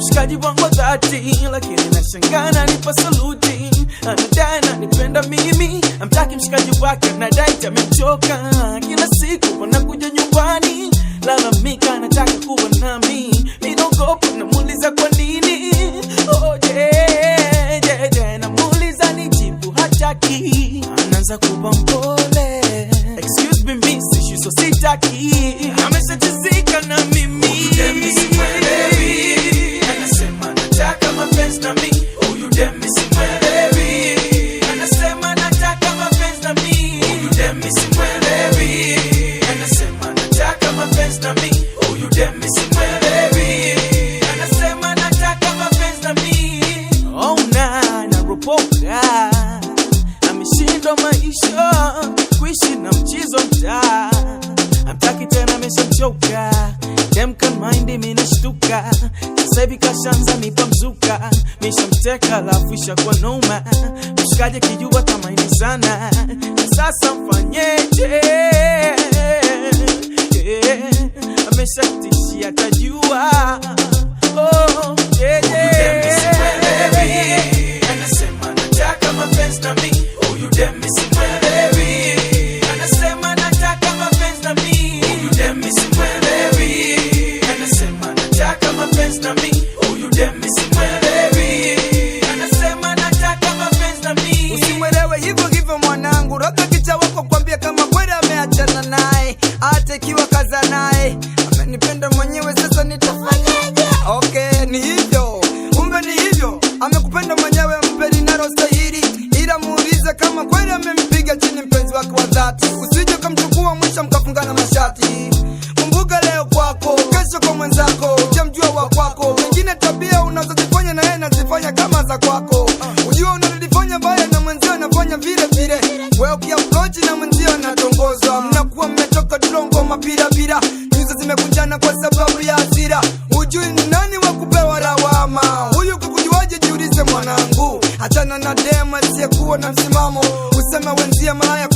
mshikaji wangu dhati, lakini nashangana nipa saluti. Anadai ananipenda mimi, amtaki mshikaji wake, anadai amechoka. Kila siku wanakuja nyumbani, lalamika anataka kuwa nami. Ninaogopa namuuliza kwa nini. Oh yeah, namuuliza nijibu hataki. Anaanza kuwa mpole, excuse me miss, so sitaki. Ameshatizika na mimi, demi simwelewi. Anasema nataka mapenzi na mimi, huyu demi simwelewi. Anasema nataka mapenzi na mimi, huyu demi simwelewi. Anasema nataka mapenzi na mimi, huyu demi simwelewi. Anasema nataka mapenzi na mimi. Oh naropoka, ameshindwa maisha kuishi na mchizo mtaa. Amtaki tena ameshachoka, dem can mind mimi nashtuka. Sasa hivi kashaanza nipa mzuka, mishamteka alafu ishakuwa noma. Mshikaji kijua tamaini sana, sasa mfanyeje? Ameshatishia tajua. Oh yeah. Anasema nataka mapenzi na mimi, huyu dem simwelewi. Anasema nataka mapenzi na mimi, huyu dem simwelewi. Anasema nataka mapenzi na mimi, huyu dem simwelewi. Anasema nataka mapenzi na mimi. Usimwelewe hivyo hivyo mwanangu, roka kicha wako kwambia kama kweli ameachana naye, hata ikiwa kaza naye. Amenipenda mwenyewe sasa nitafanyaje? Okay, ni hivyo, umbe ni hivyo. Amekupenda mwenyewe, mpe linalostahili, ila muulize kama kweli amempiga chini mpenzi wake wa dhati. Usije kumchukua mwisho mkafungana mashati. Kumbuka leo kwako, kesho kwa mwenzako, ujamjua wa kwako. Wengine tabia unazozifanya na yeye nazifanya kama za kwako. Ujua unalifanya baya na mwenzio anafanya vile vile. Wewe ukiapproach na mwenzio anatongoza, mnakuwa mmetoka drongo mapira bila. Nyuso zimekunjana kwa sababu ya hasira. Ujui ni nani wa kupewa lawama. Huyu kukujuaje? Jiulize mwanangu. Achana na dema asiyekuwa na msimamo, useme wenzia malaya